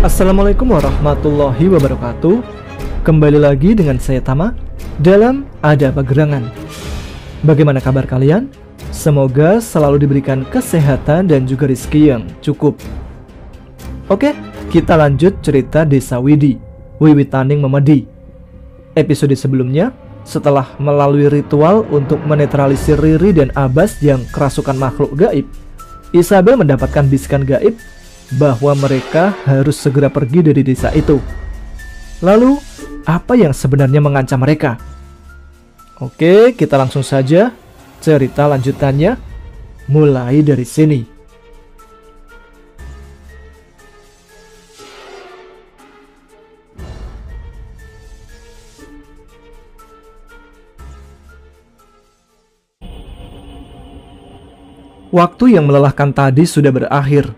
Assalamualaikum warahmatullahi wabarakatuh. Kembali lagi dengan saya Tama dalam Ada Apa Gerangan. Bagaimana kabar kalian? Semoga selalu diberikan kesehatan dan juga rezeki yang cukup. Oke, kita lanjut cerita Desa Widi, Wiwitaning Memedi. Episode sebelumnya, setelah melalui ritual untuk menetralisir Riri dan Abbas yang kerasukan makhluk gaib, Isabel mendapatkan bisikan gaib bahwa mereka harus segera pergi dari desa itu. Lalu, apa yang sebenarnya mengancam mereka? Oke, kita langsung saja cerita lanjutannya mulai dari sini. Waktu yang melelahkan tadi sudah berakhir.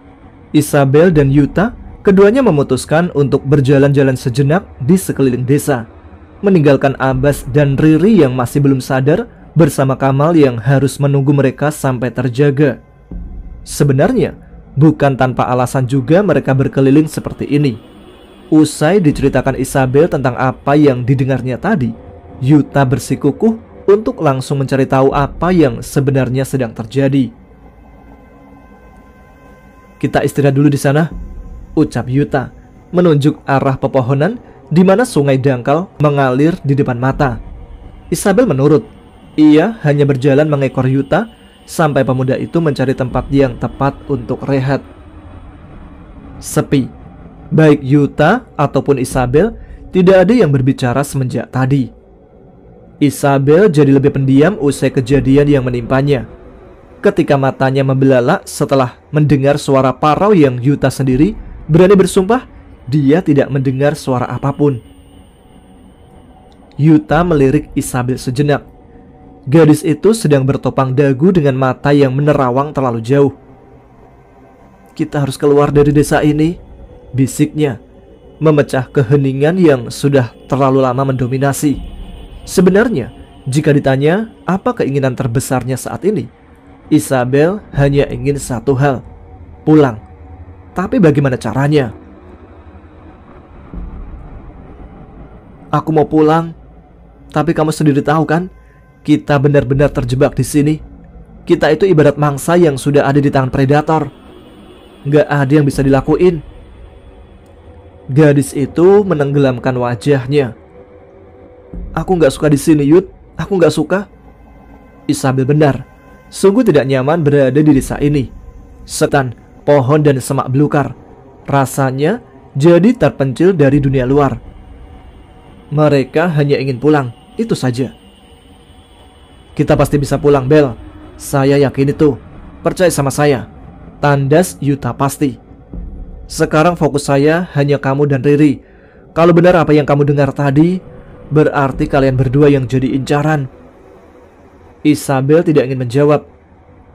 Isabel dan Yuta keduanya memutuskan untuk berjalan-jalan sejenak di sekeliling desa, meninggalkan Abbas dan Riri yang masih belum sadar bersama Kamal yang harus menunggu mereka sampai terjaga. Sebenarnya, bukan tanpa alasan juga mereka berkeliling seperti ini. Usai diceritakan Isabel tentang apa yang didengarnya tadi, Yuta bersikukuh untuk langsung mencari tahu apa yang sebenarnya sedang terjadi. "Kita istirahat dulu di sana," ucap Yuta, menunjuk arah pepohonan di mana sungai dangkal mengalir di depan mata. Isabel menurut. Ia hanya berjalan mengekor Yuta sampai pemuda itu mencari tempat yang tepat untuk rehat. Sepi. Baik Yuta ataupun Isabel tidak ada yang berbicara semenjak tadi. Isabel jadi lebih pendiam usai kejadian yang menimpanya. Ketika matanya membelalak setelah mendengar suara parau yang Yuta sendiri berani bersumpah dia tidak mendengar suara apapun. Yuta melirik Isabel sejenak. Gadis itu sedang bertopang dagu dengan mata yang menerawang terlalu jauh. "Kita harus keluar dari desa ini," bisiknya, memecah keheningan yang sudah terlalu lama mendominasi. Sebenarnya, jika ditanya apa keinginan terbesarnya saat ini, Isabel hanya ingin satu hal, pulang. Tapi bagaimana caranya? "Aku mau pulang, tapi kamu sendiri tahu kan, kita benar-benar terjebak di sini. Kita itu ibarat mangsa yang sudah ada di tangan predator. Gak ada yang bisa dilakuin." Gadis itu menenggelamkan wajahnya. "Aku gak suka di sini, Yud. Aku gak suka." Isabel benar. Sungguh tidak nyaman berada di desa ini. Setan, pohon dan semak belukar. Rasanya jadi terpencil dari dunia luar. Mereka hanya ingin pulang, itu saja. "Kita pasti bisa pulang, Bel. Saya yakin itu. Percaya sama saya," tandas Yuta pasti. "Sekarang fokus saya hanya kamu dan Riri. Kalau benar apa yang kamu dengar tadi, berarti kalian berdua yang jadi incaran." Isabel tidak ingin menjawab.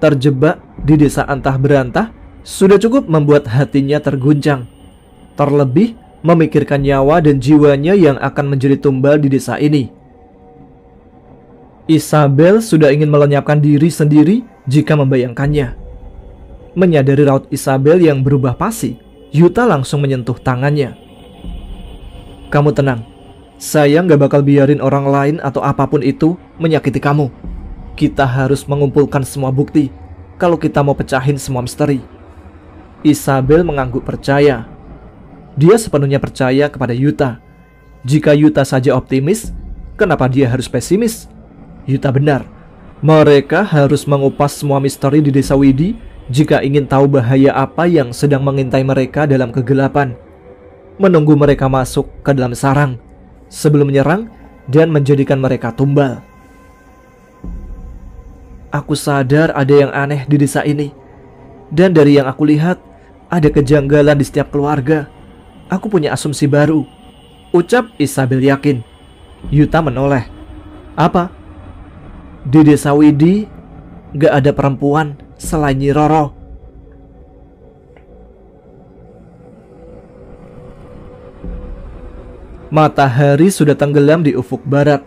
Terjebak di desa antah berantah sudah cukup membuat hatinya terguncang. Terlebih memikirkan nyawa dan jiwanya yang akan menjadi tumbal di desa ini. Isabel sudah ingin melenyapkan diri sendiri jika membayangkannya. Menyadari raut Isabel yang berubah pasi, Yuta langsung menyentuh tangannya. "Kamu tenang. Saya gak bakal biarin orang lain atau apapun itu menyakiti kamu. Kita harus mengumpulkan semua bukti kalau kita mau pecahin semua misteri." Isabel mengangguk percaya. Dia sepenuhnya percaya kepada Yuta. Jika Yuta saja optimis, kenapa dia harus pesimis? Yuta benar. Mereka harus mengupas semua misteri di desa Widi jika ingin tahu bahaya apa yang sedang mengintai mereka dalam kegelapan. Menunggu mereka masuk ke dalam sarang sebelum menyerang dan menjadikan mereka tumbal. "Aku sadar ada yang aneh di desa ini. Dan dari yang aku lihat, ada kejanggalan di setiap keluarga. Aku punya asumsi baru," ucap Isabel yakin. Yuta menoleh. "Apa?" "Di desa Widi gak ada perempuan selain Nyi Roro." Matahari sudah tenggelam di ufuk barat,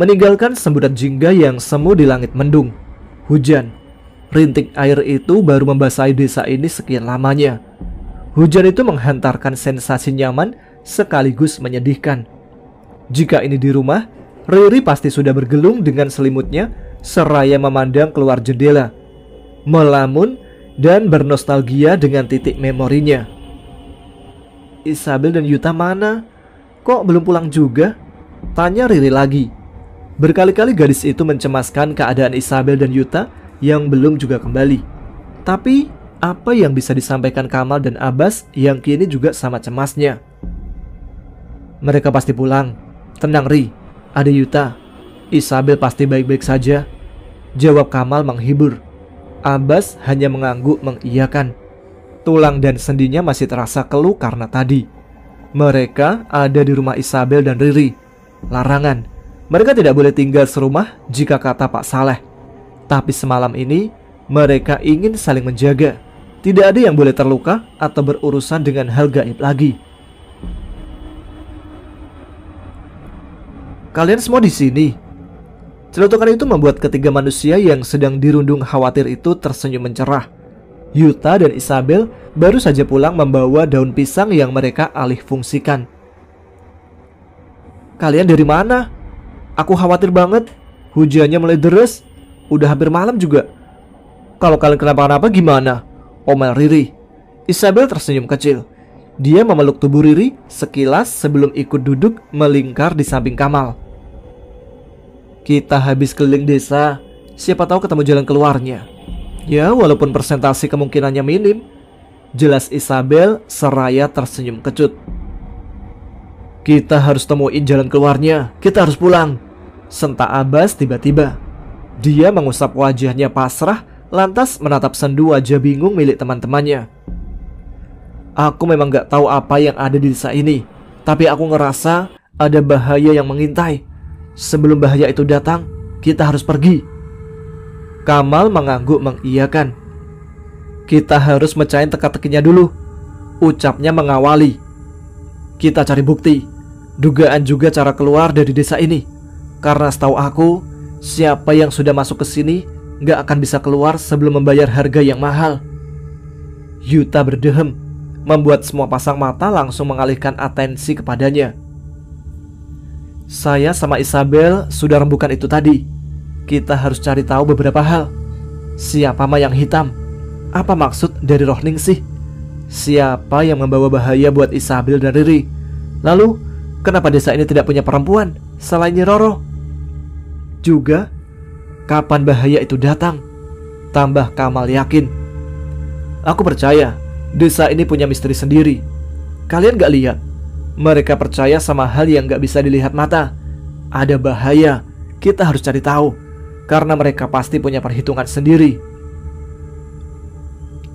meninggalkan semburat jingga yang semu di langit mendung. Hujan. Rintik air itu baru membasahi desa ini sekian lamanya. Hujan itu menghantarkan sensasi nyaman sekaligus menyedihkan. Jika ini di rumah, Riri pasti sudah bergelung dengan selimutnya seraya memandang keluar jendela, melamun dan bernostalgia dengan titik memorinya. Isabel dan Yuta mana? Kok belum pulang juga? Tanya Riri lagi. Berkali-kali gadis itu mencemaskan keadaan Isabel dan Yuta yang belum juga kembali. Tapi apa yang bisa disampaikan Kamal dan Abbas yang kini juga sama cemasnya? Mereka pasti pulang. Tenang Ri, ada Yuta. Isabel pasti baik-baik saja, jawab Kamal menghibur. Abbas hanya mengangguk mengiyakan. Tulang dan sendinya masih terasa keluh karena tadi mereka ada di rumah Isabel dan Riri. Larangan, mereka tidak boleh tinggal serumah jika kata Pak Saleh. Tapi semalam ini mereka ingin saling menjaga. Tidak ada yang boleh terluka atau berurusan dengan hal gaib lagi. Kalian semua di sini. Celutukan itu membuat ketiga manusia yang sedang dirundung khawatir itu tersenyum mencerah. Yuta dan Isabel baru saja pulang membawa daun pisang yang mereka alih fungsikan. Kalian dari mana? Aku khawatir banget. Hujannya mulai deras. Udah hampir malam juga. Kalau kalian kenapa-napa gimana? Omel Riri. Isabel tersenyum kecil. Dia memeluk tubuh Riri sekilas sebelum ikut duduk melingkar di samping Kamal. Kita habis keliling desa. Siapa tahu ketemu jalan keluarnya. Ya, walaupun persentase kemungkinannya minim, jelas Isabel seraya tersenyum kecut. Kita harus temuin jalan keluarnya. Kita harus pulang, sentak Abbas tiba-tiba. Dia mengusap wajahnya pasrah, lantas menatap sendu wajah bingung milik teman-temannya. Aku memang gak tahu apa yang ada di desa ini, tapi aku ngerasa ada bahaya yang mengintai. Sebelum bahaya itu datang, kita harus pergi. Kamal mengangguk mengiyakan. Kita harus mecahin teka-tekinya dulu, ucapnya mengawali. Kita cari bukti, dugaan juga cara keluar dari desa ini. Karena setahu aku, siapa yang sudah masuk ke sini gak akan bisa keluar sebelum membayar harga yang mahal. Yuta berdehem, membuat semua pasang mata langsung mengalihkan atensi kepadanya. Saya sama Isabel sudah rembukan itu tadi. Kita harus cari tahu beberapa hal. Siapa mayang hitam? Apa maksud dari roh Ningsih? Siapa yang membawa bahaya buat Isabel dan Riri? Lalu, kenapa desa ini tidak punya perempuan selain Nyi Roro? Juga, kapan bahaya itu datang? Tambah Kamal yakin. Aku percaya desa ini punya misteri sendiri. Kalian gak lihat? Mereka percaya sama hal yang gak bisa dilihat mata. Ada bahaya, kita harus cari tahu. Karena mereka pasti punya perhitungan sendiri.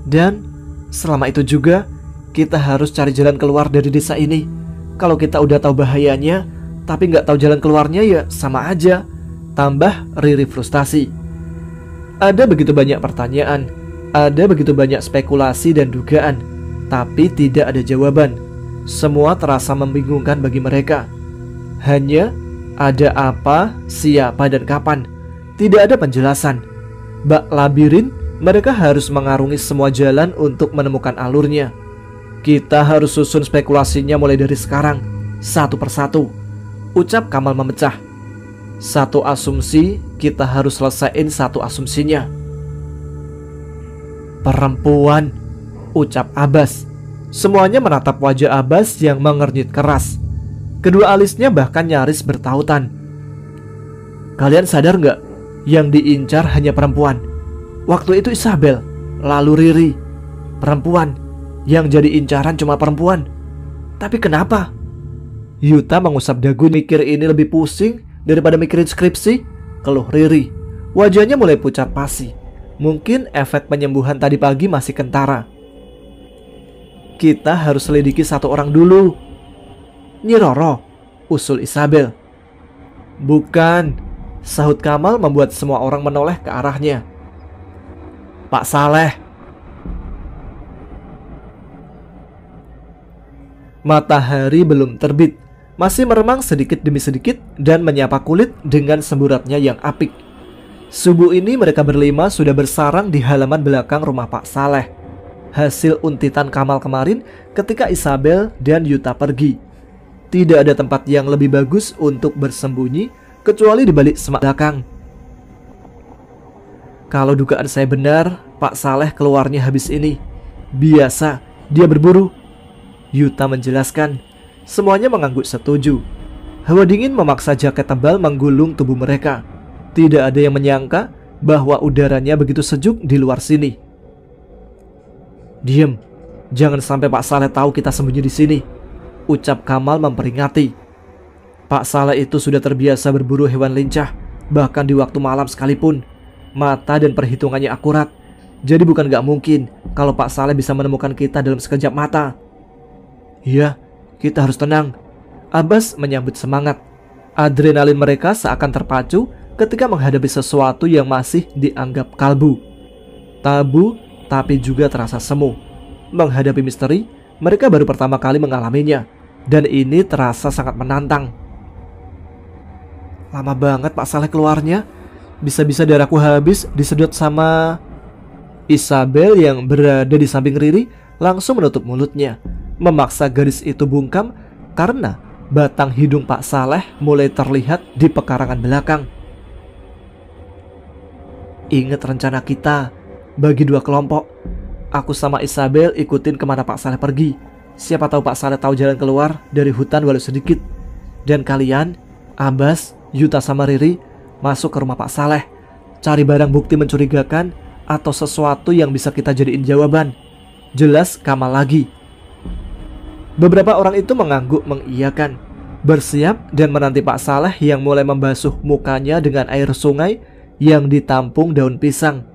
Dan selama itu juga kita harus cari jalan keluar dari desa ini. Kalau kita udah tahu bahayanya tapi gak tahu jalan keluarnya, ya sama aja. Tambah Riri frustasi. Ada begitu banyak pertanyaan, ada begitu banyak spekulasi dan dugaan, tapi tidak ada jawaban. Semua terasa membingungkan bagi mereka. Hanya ada apa, siapa, dan kapan. Tidak ada penjelasan. Bak labirin, mereka harus mengarungi semua jalan untuk menemukan alurnya. Kita harus susun spekulasinya mulai dari sekarang, satu persatu, ucap Kamal memecah. Satu asumsi, kita harus selesaiin satu asumsinya. Perempuan, ucap Abbas. Semuanya menatap wajah Abbas yang mengernyit keras. Kedua alisnya bahkan nyaris bertautan. Kalian sadar gak? Yang diincar hanya perempuan. Waktu itu Isabel, lalu Riri. Perempuan. Yang jadi incaran cuma perempuan. Tapi kenapa? Yuta mengusap dagu, mikir ini lebih pusing daripada mikirin skripsi, keluh Riri. Wajahnya mulai pucat pasi. Mungkin efek penyembuhan tadi pagi masih kentara. Kita harus selidiki satu orang dulu. Nyi Roro, usul Isabel. Bukan, sahut Kamal membuat semua orang menoleh ke arahnya. Pak Saleh. Matahari belum terbit, masih meremang sedikit demi sedikit dan menyapa kulit dengan semburatnya yang apik. Subuh ini mereka berlima sudah bersarang di halaman belakang rumah Pak Saleh. hasil untitan Kamal kemarin ketika Isabel dan Yuta pergi. Tidak ada tempat yang lebih bagus untuk bersembunyi kecuali di balik semak belakang. Kalau dugaan saya benar, Pak Saleh keluarnya habis ini. Biasa, dia berburu. Yuta menjelaskan. Semuanya mengangguk setuju. Hawa dingin memaksa jaket tebal menggulung tubuh mereka. Tidak ada yang menyangka bahwa udaranya begitu sejuk di luar sini. Diam, jangan sampai Pak Saleh tahu kita sembunyi di sini, ucap Kamal memperingati. Pak Saleh itu sudah terbiasa berburu hewan lincah, bahkan di waktu malam sekalipun. Mata dan perhitungannya akurat. Jadi bukan gak mungkin kalau Pak Saleh bisa menemukan kita dalam sekejap mata. Iya, kita harus tenang. Abbas menyambut semangat. Adrenalin mereka seakan terpacu ketika menghadapi sesuatu yang masih dianggap kalbu. Tabu, tapi juga terasa semu. Menghadapi misteri, mereka baru pertama kali mengalaminya. Dan ini terasa sangat menantang. Lama banget Pak Saleh keluarnya. Bisa-bisa darahku habis disedot sama... Isabel yang berada di samping Riri langsung menutup mulutnya, memaksa garis itu bungkam karena batang hidung Pak Saleh mulai terlihat di pekarangan belakang. Ingat rencana kita, bagi dua kelompok. Aku sama Isabel ikutin kemana Pak Saleh pergi. Siapa tahu Pak Saleh tahu jalan keluar dari hutan walau sedikit. Dan kalian, Abbas, Yuta sama Riri, masuk ke rumah Pak Saleh. Cari barang bukti mencurigakan atau sesuatu yang bisa kita jadiin jawaban. Jelas Kamal lagi. Beberapa orang itu mengangguk mengiyakan, bersiap dan menanti Pak Saleh yang mulai membasuh mukanya dengan air sungai yang ditampung daun pisang.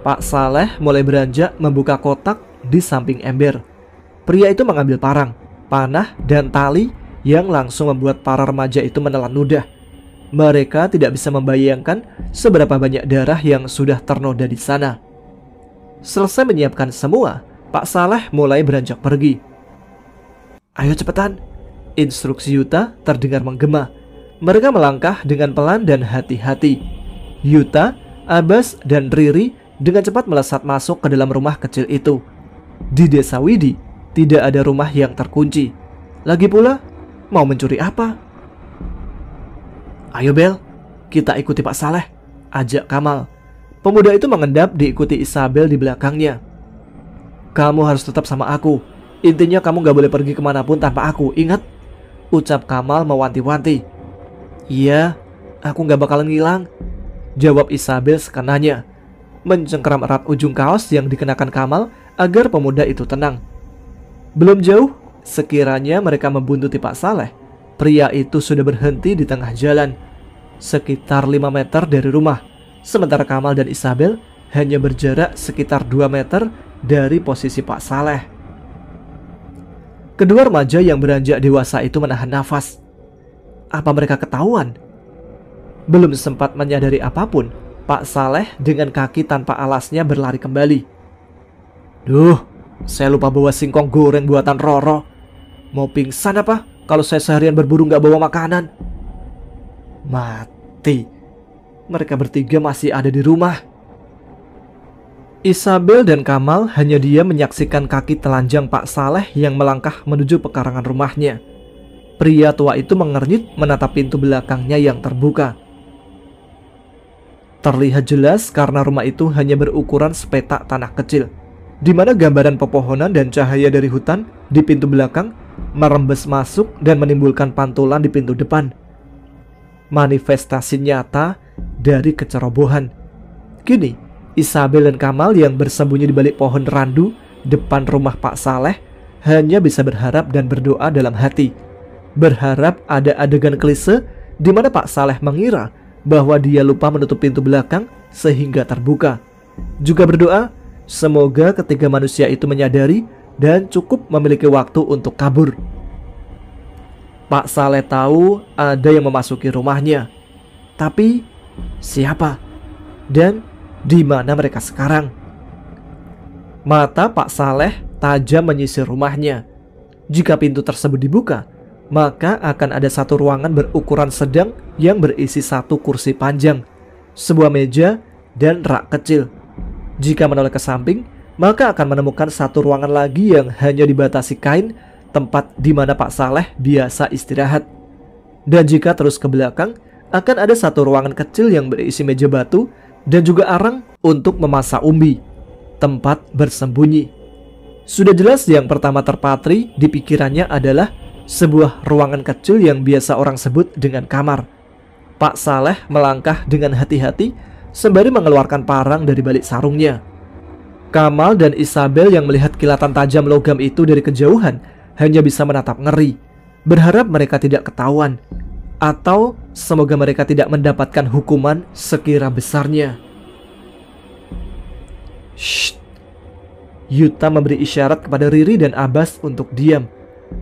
Pak Saleh mulai beranjak membuka kotak di samping ember. Pria itu mengambil parang, panah, dan tali yang langsung membuat para remaja itu menelan ludah. Mereka tidak bisa membayangkan seberapa banyak darah yang sudah ternoda di sana. Selesai menyiapkan semua, Pak Saleh mulai beranjak pergi. Ayo cepetan, instruksi Yuta terdengar menggema. Mereka melangkah dengan pelan dan hati-hati. Yuta, Abbas, dan Riri dengan cepat melesat masuk ke dalam rumah kecil itu. Di desa Widi, tidak ada rumah yang terkunci. Lagi pula, mau mencuri apa? Ayo Bel, kita ikuti Pak Saleh, ajak Kamal. Pemuda itu mengendap diikuti Isabel di belakangnya. Kamu harus tetap sama aku. Intinya kamu gak boleh pergi kemanapun tanpa aku, ingat? Ucap Kamal mewanti-wanti. Iya, aku gak bakalan ngilang, jawab Isabel sekenanya, mencengkeram erat ujung kaos yang dikenakan Kamal agar pemuda itu tenang. Belum jauh, sekiranya mereka membuntuti Pak Saleh, pria itu sudah berhenti di tengah jalan, sekitar 5 meter dari rumah. Sementara Kamal dan Isabel hanya berjarak sekitar 2 meter dari posisi Pak Saleh. Kedua remaja yang beranjak dewasa itu menahan nafas. Apa mereka ketahuan? Belum sempat menyadari apapun, Pak Saleh dengan kaki tanpa alasnya berlari kembali. Duh, saya lupa bawa singkong goreng buatan Roro. Mau pingsan apa? Kalau saya seharian berburu gak bawa makanan. Mati. Mereka bertiga masih ada di rumah. Isabel dan Kamal hanya diam menyaksikan kaki telanjang Pak Saleh yang melangkah menuju pekarangan rumahnya. Pria tua itu mengernyit menatap pintu belakangnya yang terbuka. Terlihat jelas karena rumah itu hanya berukuran sepetak tanah kecil, di mana gambaran pepohonan dan cahaya dari hutan di pintu belakang merembes masuk dan menimbulkan pantulan di pintu depan. Manifestasi nyata dari kecerobohan. Kini, Isabel dan Kamal yang bersembunyi di balik pohon randu depan rumah Pak Saleh hanya bisa berharap dan berdoa dalam hati. Berharap ada adegan klise di mana Pak Saleh mengira bahwa dia lupa menutup pintu belakang sehingga terbuka. Juga berdoa, semoga ketiga manusia itu menyadari dan cukup memiliki waktu untuk kabur. Pak Saleh tahu ada yang memasuki rumahnya. Tapi siapa? Dan di mana mereka sekarang? Mata Pak Saleh tajam menyisir rumahnya. Jika pintu tersebut dibuka, maka akan ada satu ruangan berukuran sedang yang berisi satu kursi panjang, sebuah meja, dan rak kecil. Jika menoleh ke samping, maka akan menemukan satu ruangan lagi yang hanya dibatasi kain, tempat di mana Pak Saleh biasa istirahat. Dan jika terus ke belakang, akan ada satu ruangan kecil yang berisi meja batu dan juga arang untuk memasak umbi, tempat bersembunyi. Sudah jelas yang pertama terpatri di pikirannya adalah sebuah ruangan kecil yang biasa orang sebut dengan kamar. Pak Saleh melangkah dengan hati-hati sembari mengeluarkan parang dari balik sarungnya. Kamal dan Isabel yang melihat kilatan tajam logam itu dari kejauhan hanya bisa menatap ngeri, berharap mereka tidak ketahuan, atau semoga mereka tidak mendapatkan hukuman sekira besarnya. Shh. Yuta memberi isyarat kepada Riri dan Abbas untuk diam.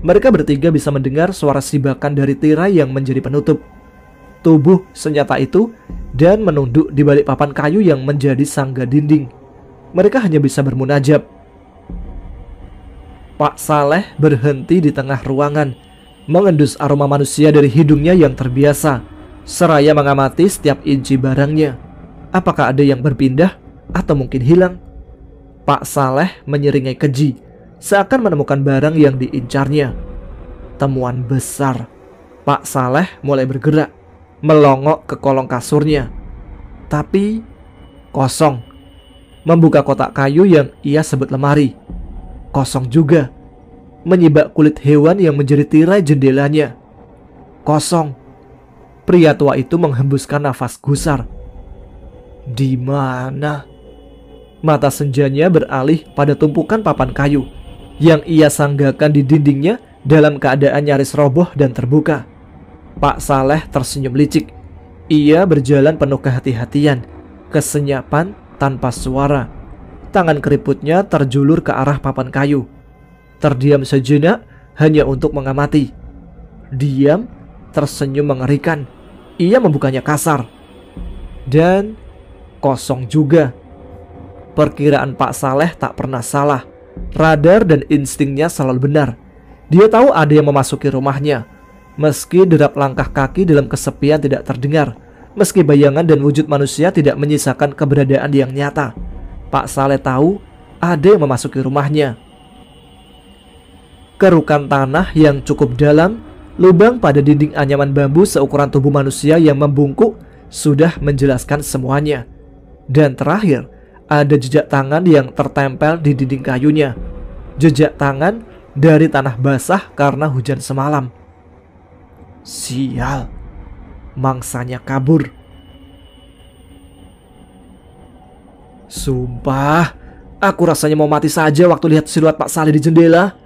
Mereka bertiga bisa mendengar suara sibakan dari tirai yang menjadi penutup tubuh senjata itu dan menunduk di balik papan kayu yang menjadi sangga dinding. Mereka hanya bisa bermunajat. Pak Saleh berhenti di tengah ruangan, mengendus aroma manusia dari hidungnya yang terbiasa, seraya mengamati setiap inci barangnya. Apakah ada yang berpindah atau mungkin hilang? Pak Saleh menyeringai keji, seakan menemukan barang yang diincarnya. Temuan besar. Pak Saleh mulai bergerak, melongok ke kolong kasurnya. Tapi kosong. Membuka kotak kayu yang ia sebut lemari. Kosong juga. Menyibak kulit hewan yang menjadi tirai jendelanya. Kosong. Pria tua itu menghembuskan nafas gusar. Di mana? Mata senjanya beralih pada tumpukan papan kayu yang ia sanggakan di dindingnya dalam keadaan nyaris roboh dan terbuka. Pak Saleh tersenyum licik. Ia berjalan penuh kehati-hatian, kesenyapan tanpa suara. Tangan keriputnya terjulur ke arah papan kayu. Terdiam sejenak hanya untuk mengamati. Diam, tersenyum mengerikan. Ia membukanya kasar. Dan kosong juga. Perkiraan Pak Saleh tak pernah salah. Radar dan instingnya selalu benar. Dia tahu ada yang memasuki rumahnya. Meski derap langkah kaki dalam kesepian tidak terdengar, meski bayangan dan wujud manusia tidak menyisakan keberadaan yang nyata, Pak Saleh tahu ada yang memasuki rumahnya. Kerukan tanah yang cukup dalam, lubang pada dinding anyaman bambu seukuran tubuh manusia yang membungkuk sudah menjelaskan semuanya. Dan terakhir, ada jejak tangan yang tertempel di dinding kayunya. Jejak tangan dari tanah basah karena hujan semalam. Sial, mangsanya kabur. Sumpah, aku rasanya mau mati saja waktu lihat siluet Pak Saleh di jendela,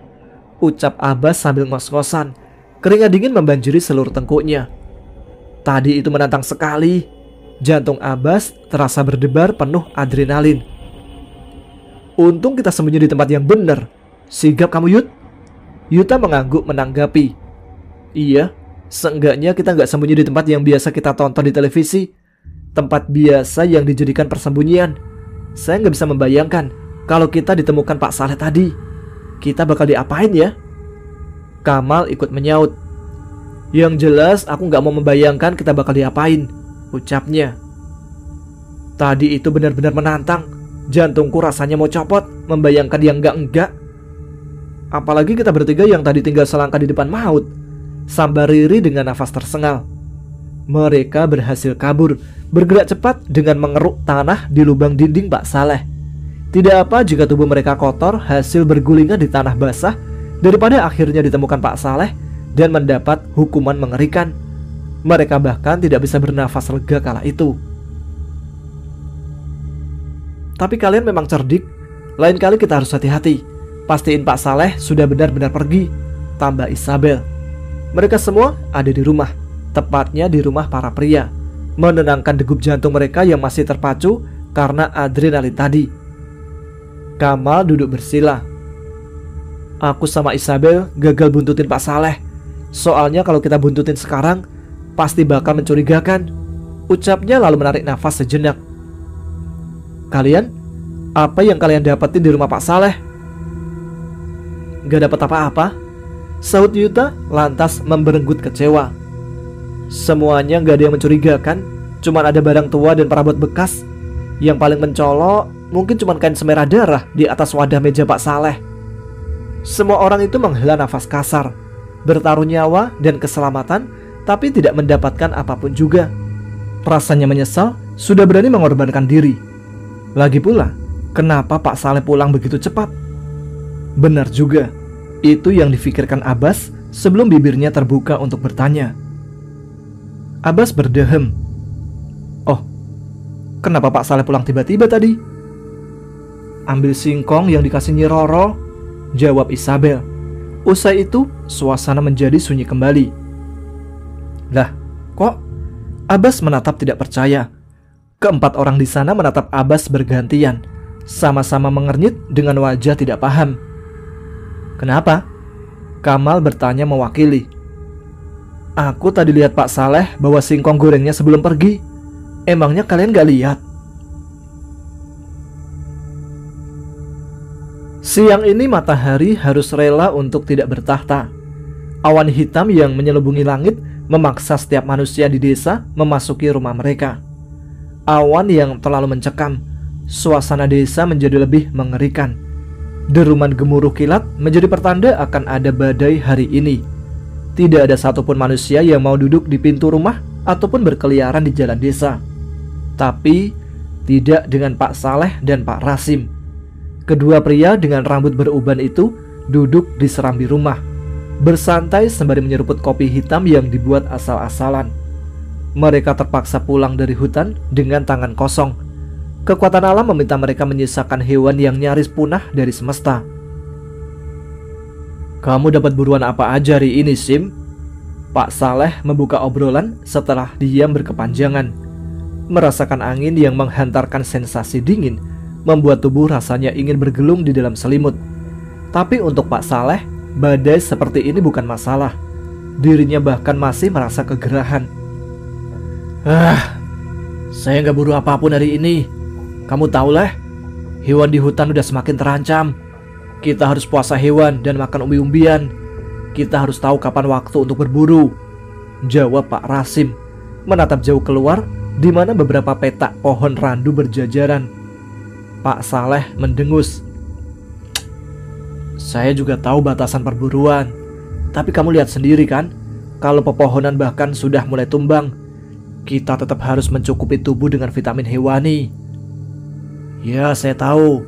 ucap Abbas sambil ngos-ngosan. Keringat dingin membanjiri seluruh tengkuknya. Tadi itu menantang sekali. Jantung Abbas terasa berdebar penuh adrenalin. Untung kita sembunyi di tempat yang benar. Sigap kamu, Yut. Yuta mengangguk menanggapi. Iya, seenggaknya kita nggak sembunyi di tempat yang biasa kita tonton di televisi. Tempat biasa yang dijadikan persembunyian. Saya nggak bisa membayangkan kalau kita ditemukan Pak Saleh tadi. Kita bakal diapain ya? Kamal ikut menyaut. Yang jelas aku nggak mau membayangkan kita bakal diapain, ucapnya. Tadi itu benar-benar menantang. Jantungku rasanya mau copot membayangkan yang enggak-enggak. Apalagi kita bertiga yang tadi tinggal selangkah di depan maut, sambar Riri dengan nafas tersengal. Mereka berhasil kabur, bergerak cepat dengan mengeruk tanah di lubang dinding Pak Saleh. Tidak apa jika tubuh mereka kotor hasil bergulingan di tanah basah, daripada akhirnya ditemukan Pak Saleh dan mendapat hukuman mengerikan. Mereka bahkan tidak bisa bernafas lega kala itu. Tapi kalian memang cerdik. Lain kali kita harus hati-hati. Pastiin Pak Saleh sudah benar-benar pergi, tambah Isabel. Mereka semua ada di rumah, tepatnya di rumah para pria, menenangkan degup jantung mereka yang masih terpacu karena adrenalin tadi. Kamal duduk bersila. Aku sama Isabel gagal buntutin Pak Saleh. Soalnya kalau kita buntutin sekarang, pasti bakal mencurigakan, ucapnya lalu menarik nafas sejenak. Kalian, apa yang kalian dapetin di rumah Pak Saleh? Gak dapat apa-apa, sahut Yuta lantas memberenggut kecewa. Semuanya gak ada yang mencurigakan, cuman ada barang tua dan perabot bekas. Yang paling mencolok, mungkin cuma kain semerah darah di atas wadah meja Pak Saleh. Semua orang itu menghela nafas kasar, bertaruh nyawa dan keselamatan, tapi tidak mendapatkan apapun juga. Rasanya menyesal sudah berani mengorbankan diri. Lagi pula, kenapa Pak Saleh pulang begitu cepat? Benar juga, itu yang difikirkan Abbas sebelum bibirnya terbuka untuk bertanya. Abbas berdehem. Oh, kenapa Pak Saleh pulang tiba-tiba tadi? Ambil singkong yang dikasih Nyi Roro, jawab Isabel. Usai itu, suasana menjadi sunyi kembali. Lah, kok? Abbas menatap tidak percaya. Keempat orang di sana menatap Abbas bergantian, sama-sama mengernyit dengan wajah tidak paham. Kenapa? Kamal bertanya mewakili. Aku tadi lihat Pak Saleh bawa singkong gorengnya sebelum pergi. Emangnya kalian gak lihat? Siang ini matahari harus rela untuk tidak bertahta. Awan hitam yang menyelubungi langit memaksa setiap manusia di desa memasuki rumah mereka. Awan yang terlalu mencekam, suasana desa menjadi lebih mengerikan. Deruman gemuruh kilat menjadi pertanda akan ada badai hari ini. Tidak ada satupun manusia yang mau duduk di pintu rumah ataupun berkeliaran di jalan desa. Tapi tidak dengan Pak Saleh dan Pak Rasim. Kedua pria dengan rambut beruban itu duduk di serambi rumah, bersantai sembari menyeruput kopi hitam yang dibuat asal-asalan. Mereka terpaksa pulang dari hutan dengan tangan kosong. Kekuatan alam meminta mereka menyisakan hewan yang nyaris punah dari semesta. Kamu dapat buruan apa aja hari ini, Sim? Pak Saleh membuka obrolan setelah diam berkepanjangan. Merasakan angin yang menghantarkan sensasi dingin membuat tubuh rasanya ingin bergelung di dalam selimut. Tapi untuk Pak Saleh, badai seperti ini bukan masalah. Dirinya bahkan masih merasa kegerahan. Saya nggak buru apapun hari ini. Kamu tahu lah, hewan di hutan udah semakin terancam. Kita harus puasa hewan dan makan umbi-umbian. Kita harus tahu kapan waktu untuk berburu, jawab Pak Rasim, menatap jauh keluar di mana beberapa petak pohon randu berjajaran. Pak Saleh mendengus. Saya juga tahu batasan perburuan, tapi kamu lihat sendiri kan, kalau pepohonan bahkan sudah mulai tumbang, kita tetap harus mencukupi tubuh dengan vitamin hewani. Ya, saya tahu.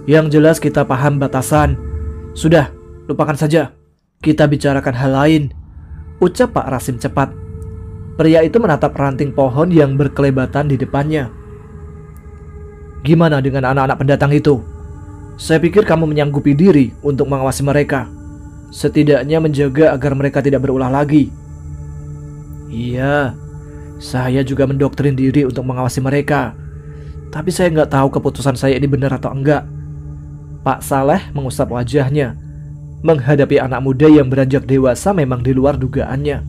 Yang jelas kita paham batasan. Sudah, lupakan saja. Kita bicarakan hal lain, ucap Pak Rasim cepat. Pria itu menatap ranting pohon yang berkelebatan di depannya. Gimana dengan anak-anak pendatang itu? Saya pikir kamu menyanggupi diri untuk mengawasi mereka. Setidaknya menjaga agar mereka tidak berulah lagi. Iya, saya juga mendoktrin diri untuk mengawasi mereka. Tapi saya nggak tahu keputusan saya ini benar atau enggak. Pak Saleh mengusap wajahnya. Menghadapi anak muda yang beranjak dewasa memang di luar dugaannya.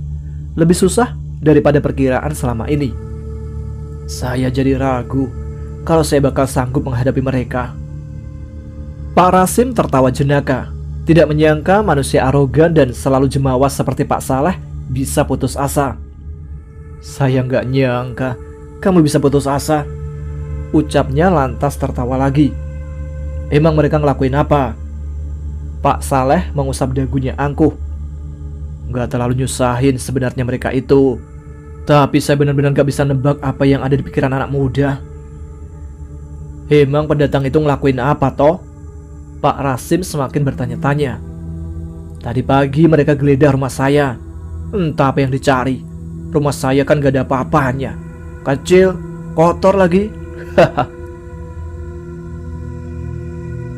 Lebih susah daripada perkiraan selama ini. Saya jadi ragu kalau saya bakal sanggup menghadapi mereka. Pak Rasim tertawa jenaka. Tidak menyangka manusia arogan dan selalu jemawas seperti Pak Saleh bisa putus asa. Saya nggak nyangka kamu bisa putus asa, ucapnya lantas tertawa lagi. Emang mereka ngelakuin apa? Pak Saleh mengusap dagunya angkuh. Nggak terlalu nyusahin sebenarnya mereka itu. Tapi saya benar-benar gak bisa nebak apa yang ada di pikiran anak muda. Emang pendatang itu ngelakuin apa toh? Pak Rasim semakin bertanya-tanya. Tadi pagi mereka geledah rumah saya. Entah apa yang dicari. Rumah saya kan gak ada apa-apanya. Kecil, kotor lagi.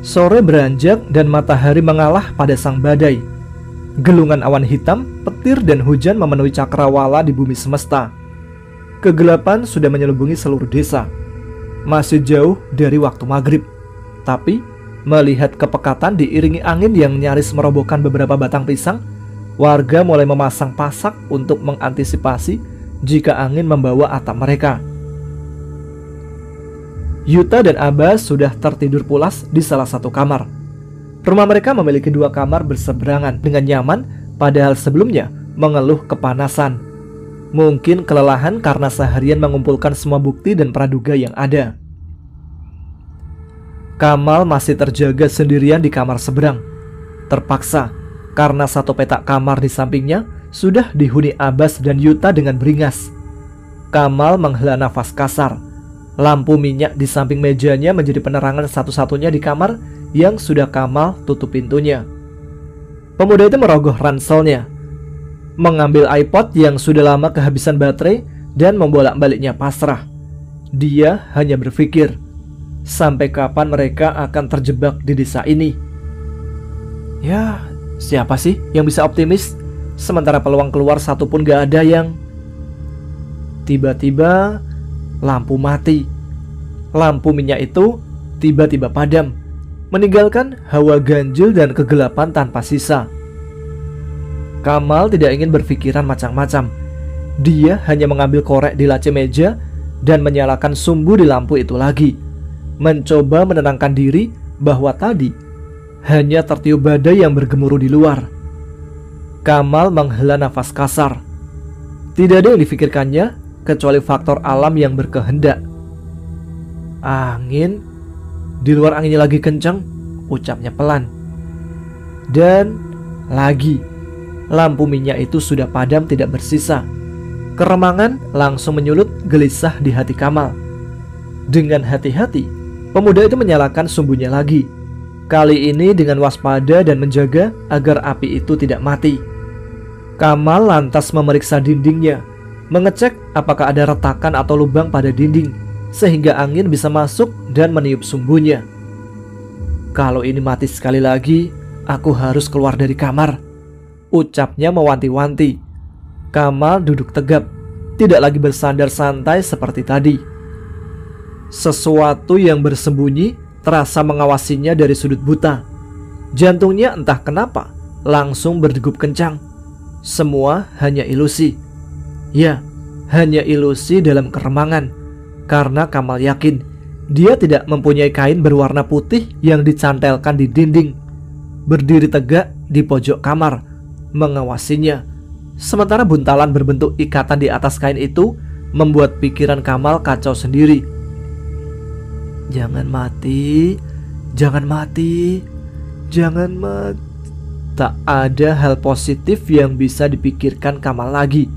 Sore beranjak dan matahari mengalah pada sang badai. Gelungan awan hitam, petir dan hujan memenuhi cakrawala di bumi semesta. Kegelapan sudah menyelubungi seluruh desa. Masih jauh dari waktu maghrib. Tapi melihat kepekatan diiringi angin yang nyaris merobohkan beberapa batang pisang, warga mulai memasang pasak untuk mengantisipasi jika angin membawa atap mereka. Yuta dan Abbas sudah tertidur pulas di salah satu kamar. Rumah mereka memiliki 2 kamar berseberangan dengan nyaman, padahal sebelumnya mengeluh kepanasan. Mungkin kelelahan karena seharian mengumpulkan semua bukti dan praduga yang ada. Kamal masih terjaga sendirian di kamar seberang. Terpaksa karena satu petak kamar di sampingnya sudah dihuni Abbas dan Yuta dengan beringas. Kamal menghela nafas kasar. Lampu minyak di samping mejanya menjadi penerangan satu-satunya di kamar yang sudah Kamal tutup pintunya. Pemuda itu merogoh ranselnya, mengambil iPod yang sudah lama kehabisan baterai dan membolak-baliknya pasrah. Dia hanya berpikir, sampai kapan mereka akan terjebak di desa ini? Ya, siapa sih yang bisa optimis sementara peluang keluar satu pun gak ada yang... Tiba-tiba lampu mati. Lampu minyak itu tiba-tiba padam, meninggalkan hawa ganjil dan kegelapan tanpa sisa. Kamal tidak ingin berpikiran macam-macam. Dia hanya mengambil korek di laci meja dan menyalakan sumbu di lampu itu lagi, mencoba menenangkan diri bahwa tadi hanya tertiup badai yang bergemuruh di luar. Kamal menghela nafas kasar. Tidak ada yang difikirkannya kecuali faktor alam yang berkehendak. Angin, di luar anginnya lagi kencang, ucapnya pelan. Dan lagi, lampu minyak itu sudah padam tidak bersisa. Keremangan langsung menyulut gelisah di hati Kamal. Dengan hati-hati, pemuda itu menyalakan sumbunya lagi. Kali ini dengan waspada dan menjaga agar api itu tidak mati. Kamal lantas memeriksa dindingnya, mengecek apakah ada retakan atau lubang pada dinding, sehingga angin bisa masuk dan meniup sumbunya. Kalau ini mati sekali lagi, aku harus keluar dari kamar, ucapnya mewanti-wanti. Kamal duduk tegap, tidak lagi bersandar santai seperti tadi. Sesuatu yang bersembunyi terasa mengawasinya dari sudut buta. Jantungnya entah kenapa langsung berdegup kencang. Semua hanya ilusi. Ya, hanya ilusi dalam keremangan. Karena Kamal yakin dia tidak mempunyai kain berwarna putih yang dicantelkan di dinding. Berdiri tegak di pojok kamar, mengawasinya. Sementara buntalan berbentuk ikatan di atas kain itu membuat pikiran Kamal kacau sendiri. Jangan mati, jangan mati, jangan mati. Tak ada hal positif yang bisa dipikirkan Kamal lagi.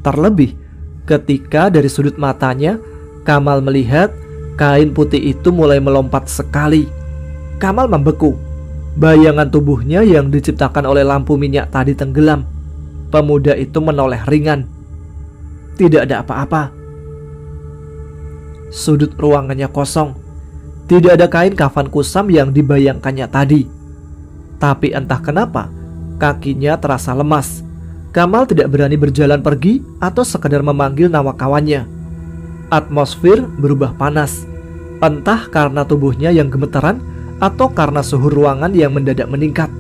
Terlebih ketika dari sudut matanya Kamal melihat kain putih itu mulai melompat sekali. Kamal membeku. Bayangan tubuhnya yang diciptakan oleh lampu minyak tadi tenggelam. Pemuda itu menoleh ringan. Tidak ada apa-apa. Sudut ruangannya kosong. Tidak ada kain kafan kusam yang dibayangkannya tadi. Tapi entah kenapa kakinya terasa lemas. Kamal tidak berani berjalan pergi atau sekedar memanggil nama kawannya. Atmosfer berubah panas. Entah karena tubuhnya yang gemetaran atau karena suhu ruangan yang mendadak meningkat.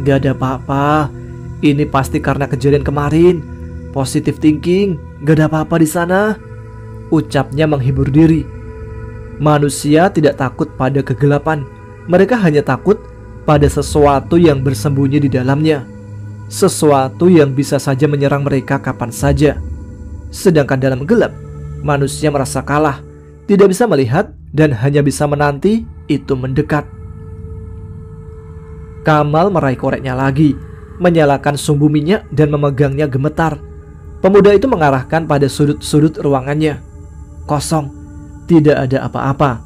Gak ada apa-apa. Ini pasti karena kejadian kemarin. Positive thinking, gak ada apa-apa di sana, ucapnya menghibur diri. Manusia tidak takut pada kegelapan. Mereka hanya takut pada sesuatu yang bersembunyi di dalamnya. Sesuatu yang bisa saja menyerang mereka kapan saja. Sedangkan dalam gelap, manusia merasa kalah, tidak bisa melihat dan hanya bisa menanti itu mendekat. Kamal meraih koreknya lagi, menyalakan sumbu minyak dan memegangnya gemetar. Pemuda itu mengarahkan pada sudut-sudut ruangannya. Kosong, tidak ada apa-apa.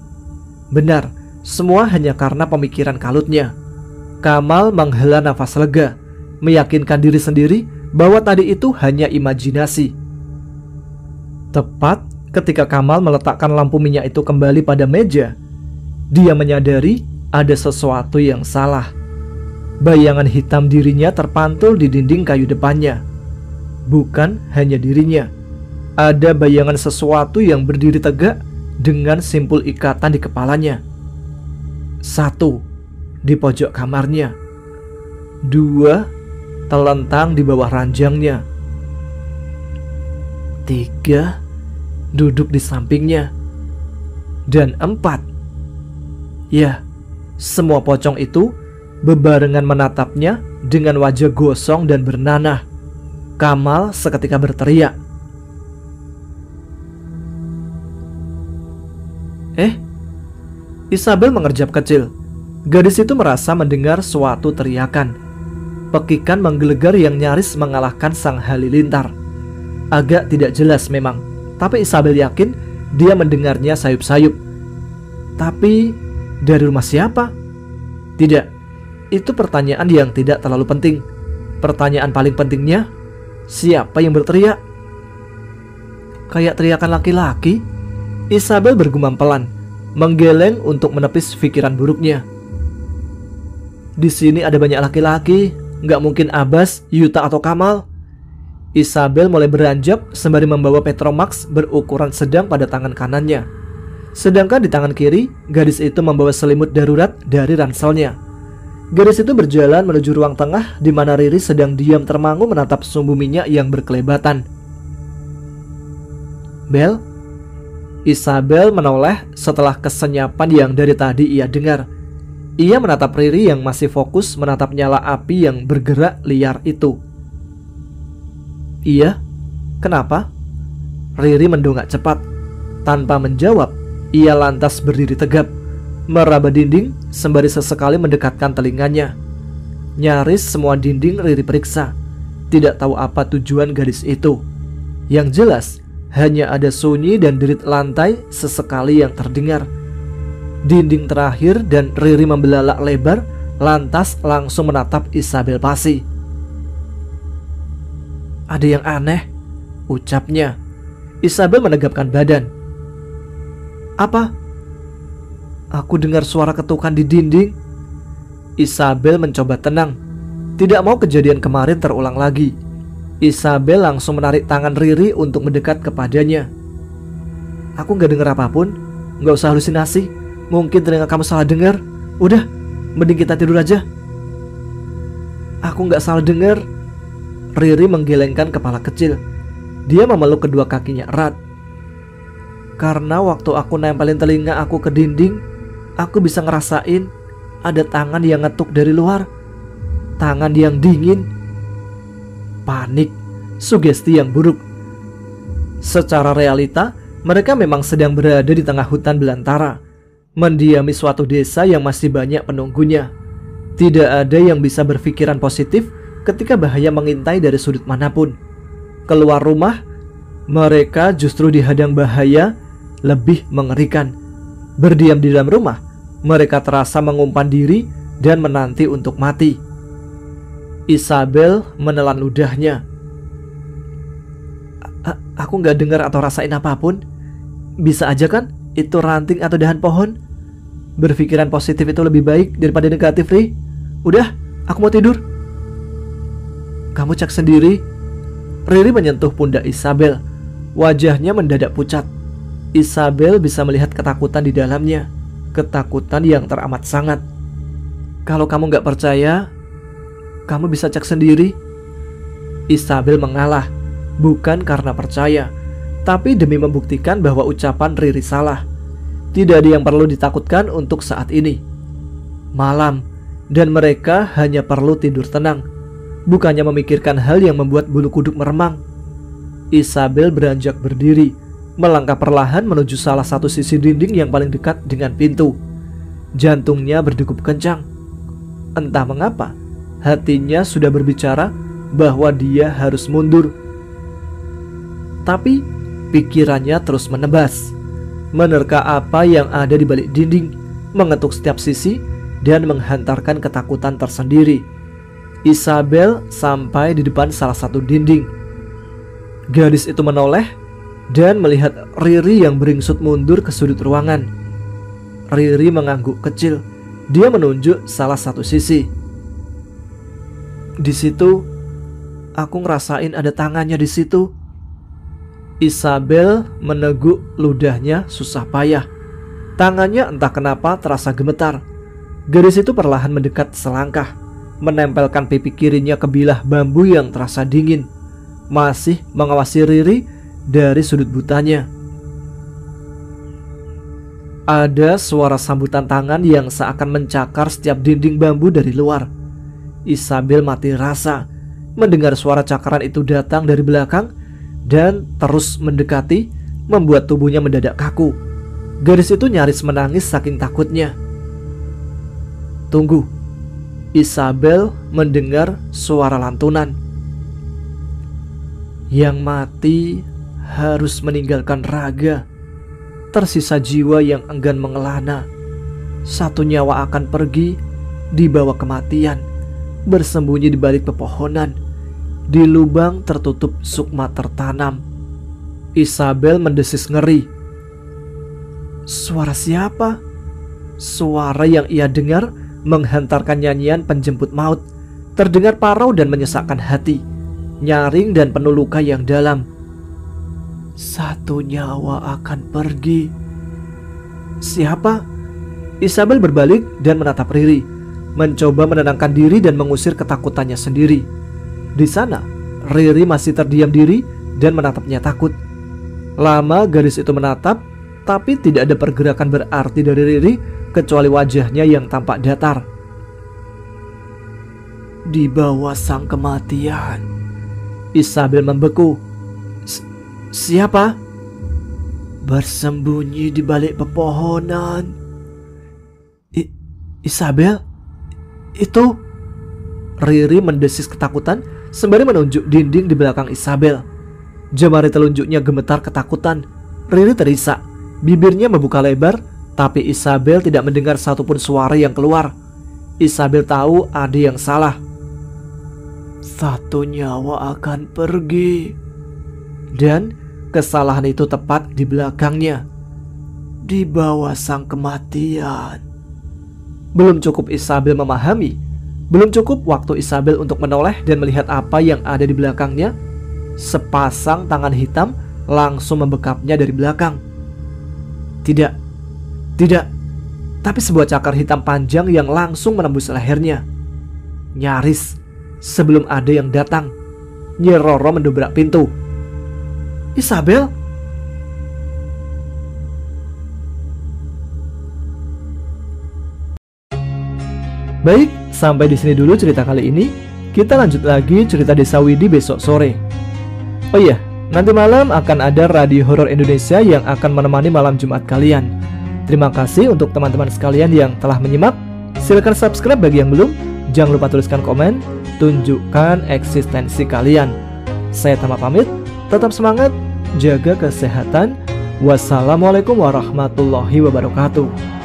Benar, semua hanya karena pemikiran kalutnya. Kamal menghela nafas lega, meyakinkan diri sendiri bahwa tadi itu hanya imajinasi. Tepat ketika Kamal meletakkan lampu minyak itu kembali pada meja, dia menyadari ada sesuatu yang salah. Bayangan hitam dirinya terpantul di dinding kayu depannya. Bukan hanya dirinya, ada bayangan sesuatu yang berdiri tegak dengan simpul ikatan di kepalanya. 1, di pojok kamarnya. 2, terlentang di bawah ranjangnya. 3, duduk di sampingnya. Dan 4, ya, semua pocong itu bebarengan menatapnya dengan wajah gosong dan bernanah. Kamal seketika berteriak. Isabel mengerjap kecil. Gadis itu merasa mendengar suatu teriakan. Pekikan menggelegar yang nyaris mengalahkan sang halilintar. Agak tidak jelas memang, tapi Isabel yakin dia mendengarnya sayup-sayup. Tapi dari rumah siapa? Tidak, itu pertanyaan yang tidak terlalu penting. Pertanyaan paling pentingnya, siapa yang berteriak? Kayak teriakan laki-laki. Isabel bergumam pelan, menggeleng untuk menepis pikiran buruknya. Di sini ada banyak laki-laki, nggak mungkin Abbas, Yuta atau Kamal. Isabel mulai beranjak sembari membawa Petromax berukuran sedang pada tangan kanannya. Sedangkan di tangan kiri, gadis itu membawa selimut darurat dari ranselnya. Gadis itu berjalan menuju ruang tengah di mana Riri sedang diam termangu menatap sumbu minyak yang berkelebatan. Bel? Isabel menoleh setelah kesenyapan yang dari tadi ia dengar. Ia menatap Riri yang masih fokus menatap nyala api yang bergerak liar itu. Iya? Kenapa? Riri mendongak cepat. Tanpa menjawab, ia lantas berdiri tegap, meraba dinding sembari sesekali mendekatkan telinganya. Nyaris semua dinding Riri periksa. Tidak tahu apa tujuan gadis itu. Yang jelas, hanya ada sunyi dan derit lantai sesekali yang terdengar. Dinding terakhir dan Riri membelalak lebar, lantas langsung menatap Isabel Pasi. Ada yang aneh, ucapnya. Isabel menegapkan badan. Apa? Aku dengar suara ketukan di dinding. Isabel mencoba tenang. Tidak mau kejadian kemarin terulang lagi. Isabel langsung menarik tangan Riri untuk mendekat kepadanya. Aku gak dengar apapun. Gak usah halusinasi. Mungkin telinga kamu salah dengar. Udah, mending kita tidur aja. Aku gak salah dengar. Riri menggelengkan kepala kecil. Dia memeluk kedua kakinya erat. Karena waktu aku nempelin telinga aku ke dinding, aku bisa ngerasain ada tangan yang ngetuk dari luar. Tangan yang dingin. Panik, sugesti yang buruk. Secara realita, mereka memang sedang berada di tengah hutan belantara, mendiami suatu desa yang masih banyak penunggunya. Tidak ada yang bisa berpikiran positif ketika bahaya mengintai dari sudut manapun. Keluar rumah, mereka justru dihadang bahaya lebih mengerikan. Berdiam di dalam rumah, mereka terasa mengumpan diri dan menanti untuk mati. Isabel menelan ludahnya. Aku gak dengar atau rasain apapun. Bisa aja kan itu ranting atau dahan pohon. Berpikiran positif itu lebih baik daripada negatif, Ri. Udah, aku mau tidur. Kamu cek sendiri. Riri menyentuh pundak Isabel. Wajahnya mendadak pucat. Isabel bisa melihat ketakutan di dalamnya. Ketakutan yang teramat sangat. Kalau kamu gak percaya, kamu bisa cek sendiri. Isabel mengalah, bukan karena percaya, tapi demi membuktikan bahwa ucapan Riri salah. Tidak ada yang perlu ditakutkan untuk saat ini. Malam, dan mereka hanya perlu tidur tenang, bukannya memikirkan hal yang membuat bulu kuduk meremang. Isabel beranjak berdiri, melangkah perlahan menuju salah satu sisi dinding yang paling dekat dengan pintu. Jantungnya berdegup kencang. Entah mengapa, hatinya sudah berbicara bahwa dia harus mundur. Tapi pikirannya terus menebas, menerka apa yang ada di balik dinding, mengetuk setiap sisi dan menghantarkan ketakutan tersendiri. Isabel sampai di depan salah satu dinding. Gadis itu menoleh dan melihat Riri yang beringsut mundur ke sudut ruangan. Riri mengangguk kecil. Dia menunjuk salah satu sisi. Di situ, aku ngerasain ada tangannya di situ. Isabel meneguk ludahnya susah payah. Tangannya entah kenapa terasa gemetar. Gadis itu perlahan mendekat selangkah, menempelkan pipi kirinya ke bilah bambu yang terasa dingin, masih mengawasi Riri dari sudut butanya. Ada suara sambutan tangan yang seakan mencakar setiap dinding bambu dari luar. Isabel mati rasa mendengar suara cakaran itu datang dari belakang dan terus mendekati, membuat tubuhnya mendadak kaku. Gadis itu nyaris menangis saking takutnya. Tunggu. Isabel mendengar suara lantunan. Yang mati harus meninggalkan raga. Tersisa jiwa yang enggan mengelana. Satu nyawa akan pergi di bawah kematian, bersembunyi di balik pepohonan, di lubang tertutup sukma tertanam. Isabel mendesis ngeri. Suara siapa? Suara yang ia dengar menghantarkan nyanyian penjemput maut, terdengar parau dan menyesakkan hati, nyaring dan penuh luka yang dalam. Satu nyawa akan pergi. Siapa? Isabel berbalik dan menatap Riri, mencoba menenangkan diri dan mengusir ketakutannya sendiri. Di sana, Riri masih terdiam diri dan menatapnya takut. Lama gadis itu menatap, tapi tidak ada pergerakan berarti dari Riri kecuali wajahnya yang tampak datar. Di bawah sang kematian, Isabel membeku. Siapa? Bersembunyi di balik pepohonan. Isabel? Itu? Riri mendesis ketakutan sembari menunjuk dinding di belakang Isabel. Jemari telunjuknya gemetar ketakutan. Riri terisak, bibirnya membuka lebar, tapi Isabel tidak mendengar satupun suara yang keluar. Isabel tahu ada yang salah. Satu nyawa akan pergi. Dan kesalahan itu tepat di belakangnya, di bawah sang kematian. Belum cukup Isabel memahami, belum cukup waktu Isabel untuk menoleh dan melihat apa yang ada di belakangnya. Sepasang tangan hitam langsung membekapnya dari belakang. Tidak, tapi sebuah cakar hitam panjang yang langsung menembus lehernya. Nyaris sebelum ada yang datang, Nyi Roro mendobrak pintu. Isabel? Baik, sampai di sini dulu cerita kali ini. Kita lanjut lagi cerita Desa Widi besok sore. Oh iya, nanti malam akan ada Radio Horor Indonesia yang akan menemani malam Jumat kalian. Terima kasih untuk teman-teman sekalian yang telah menyimak. Silakan subscribe bagi yang belum. Jangan lupa tuliskan komen, tunjukkan eksistensi kalian. Saya Tama pamit, tetap semangat, jaga kesehatan. Wassalamualaikum warahmatullahi wabarakatuh.